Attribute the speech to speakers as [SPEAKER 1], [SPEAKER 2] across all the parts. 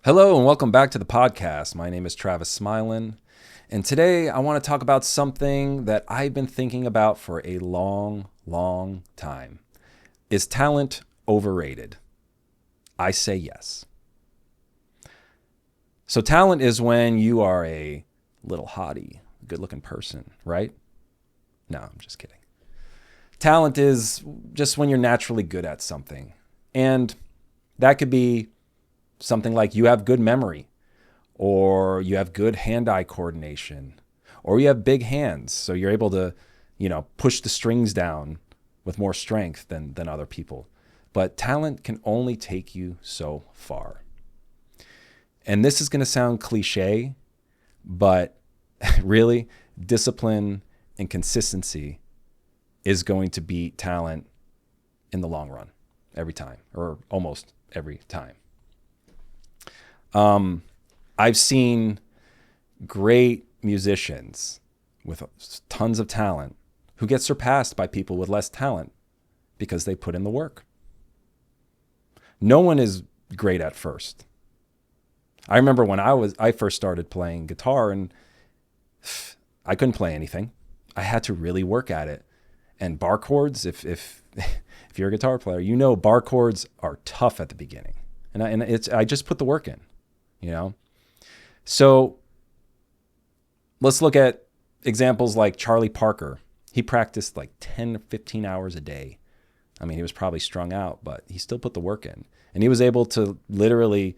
[SPEAKER 1] Hello and welcome back to the podcast. My name is Travis Smilen, and today I want to talk about something that I've been thinking about for a long time. Is talent overrated? I say yes. So talent is when you are a little hottie, good-looking person, right? No, I'm just kidding. Talent is just when you're naturally good at something. And that could be something like you have good memory, or you have good hand-eye coordination, or you have big hands, so you're able to, push the strings down with more strength than other people. But talent can only take you so far. And this is going to sound cliche, but really, discipline and consistency is going to beat talent in the long run, every time, or almost every time. I've seen great musicians with tons of talent who get surpassed by people with less talent because they put in the work. No one is great at first. I remember when I first started playing guitar and I couldn't play anything. I had to really work at it. And bar chords, if if you're a guitar player, bar chords are tough at the beginning. And I just put the work in. So let's look at examples like Charlie Parker. He practiced like 10 or 15 hours a day. I mean, he was probably strung out, but he still put the work in. And he was able to literally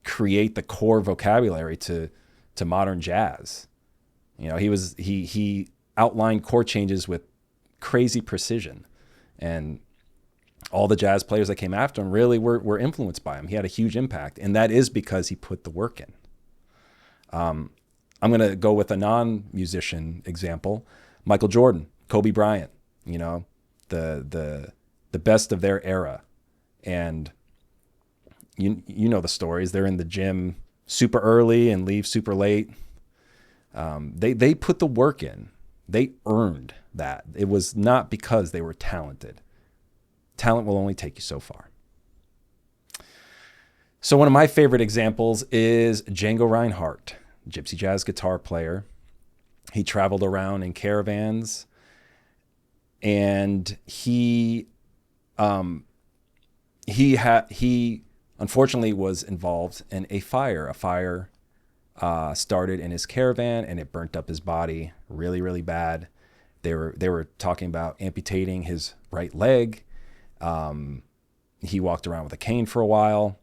[SPEAKER 1] create the core vocabulary to modern jazz. He outlined chord changes with crazy precision. And all the jazz players that came after him really were influenced by him. He had a huge impact, and that is because he put the work in. I'm going to go with a non-musician example. Michael Jordan, Kobe Bryant, the best of their era. And you know the stories. They're in the gym super early and leave super late. They put the work in. They earned that. It was not because they were talented. Talent will only take you so far. So one of my favorite examples is Django Reinhardt, gypsy jazz guitar player. He traveled around in caravans, and he unfortunately was involved in a fire. A fire started in his caravan, and it burnt up his body really bad. They were talking about amputating his right leg. He walked around with a cane for a while,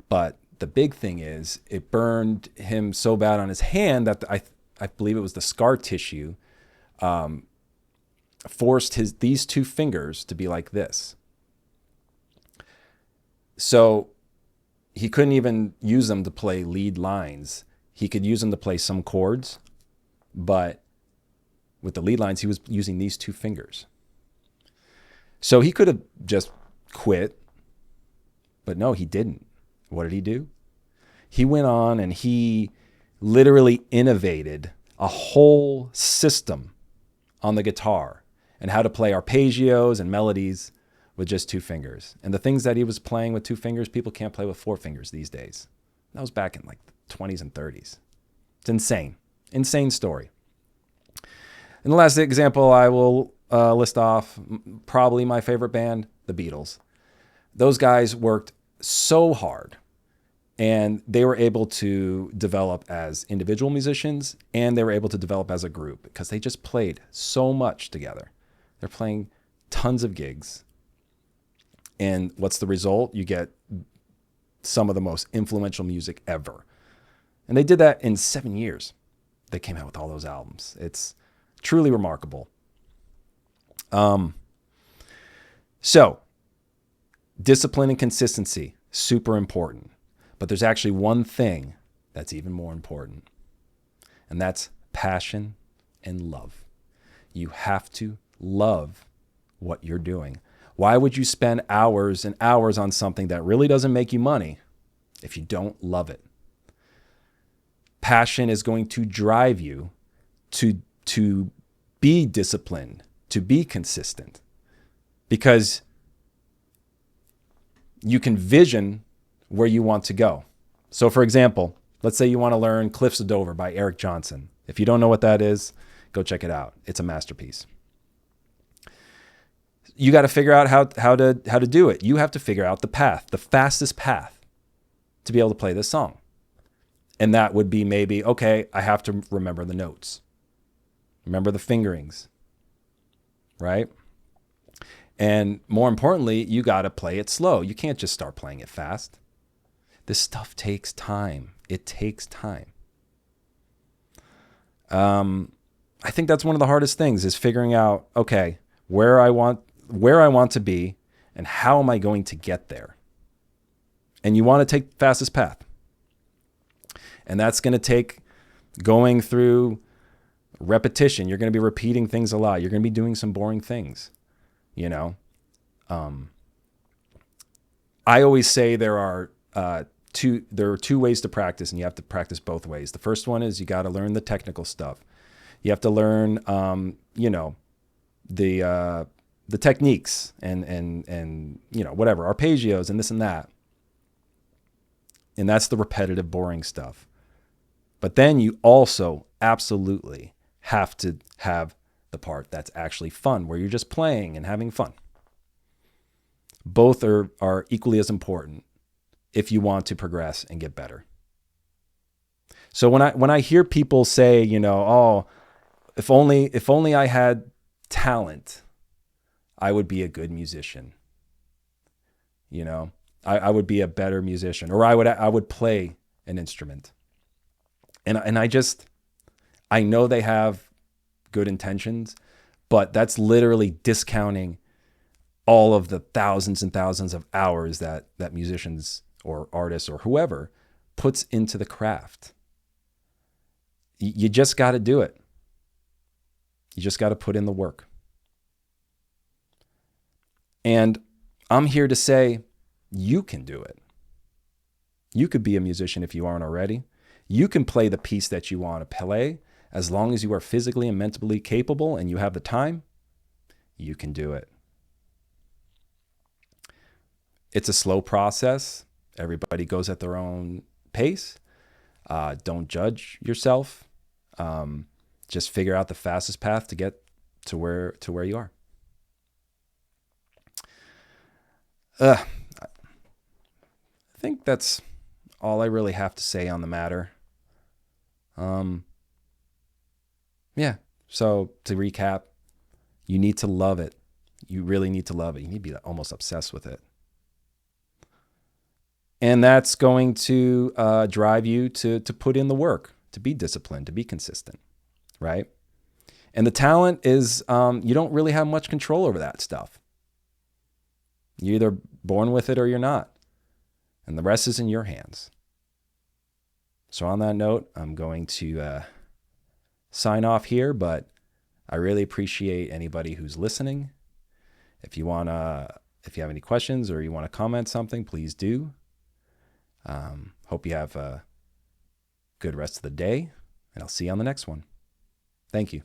[SPEAKER 1] but the big thing is it burned him so bad on his hand that I believe it was the scar tissue, forced these two fingers to be like this. So he couldn't even use them to play lead lines. He could use them to play some chords, but with the lead lines, he was using these two fingers. So he could have just quit, but no, he didn't. What did he do? He went on and he literally innovated a whole system on the guitar and how to play arpeggios and melodies with just two fingers. And the things that he was playing with two fingers, people can't play with four fingers these days. That was back in like the 20s and 30s. It's insane. Insane story. And the last example I will list off, probably my favorite band, the Beatles. Those guys worked so hard, and they were able to develop as individual musicians, and they were able to develop as a group because they just played so much together. They're playing tons of gigs. And what's the result? You get some of the most influential music ever. And they did that in 7 years. They came out with all those albums. It's truly remarkable. So discipline and consistency, super important. But there's actually one thing that's even more important, and that's passion and love. You have to love what you're doing. Why would you spend hours and hours on something that really doesn't make you money if you don't love it? Passion is going to drive you to be disciplined, to be consistent, because you can vision where you want to go. So for example, let's say you want to learn Cliffs of Dover by Eric Johnson. If you don't know what that is, go check it out. It's a masterpiece. You got to figure out how to do it. You have to figure out the path, the fastest path to be able to play this song. And that would be maybe, okay, I have to remember the notes. Remember the fingerings, right? And more importantly, you got to play it slow. You can't just start playing it fast. This stuff takes time. It takes time. I think that's one of the hardest things is figuring out, okay, where I want to be and how am I going to get there? And you want to take the fastest path. And that's going to take going through repetition. You're going to be repeating things a lot. You're going to be doing some boring things, you know? I always say there are two ways to practice, and you have to practice both ways. The first one is you got to learn the technical stuff. You have to learn, the techniques and whatever, arpeggios and this and that. And that's the repetitive, boring stuff. But then you also absolutely have to have the part that's actually fun, where you're just playing and having fun. Both are equally as important if you want to progress and get better. So when I hear people say, oh, if only I had talent, I would be a good musician. I would be a better musician, or I would play an instrument. And I know they have good intentions, but that's literally discounting all of the thousands and thousands of hours that musicians or artists or whoever puts into the craft. You just got to do it. You just got to put in the work. And I'm here to say you can do it. You could be a musician if you aren't already. You can play the piece that you want to play as long as you are physically and mentally capable and you have the time. You can do it. It's a slow process. Everybody goes at their own pace. Don't judge yourself. Just figure out the fastest path to get to where you are. I think that's all I really have to say on the matter. So to recap, you need to love it. You really need to love it. You need to be almost obsessed with it. And that's going to drive you to put in the work, to be disciplined, to be consistent, right? And the talent is, you don't really have much control over that stuff. You're either born with it or you're not. And the rest is in your hands. So on that note, I'm going to sign off here, but I really appreciate anybody who's listening. If you have any questions or you want to comment something, please do. Hope you have a good rest of the day, and I'll see you on the next one. Thank you.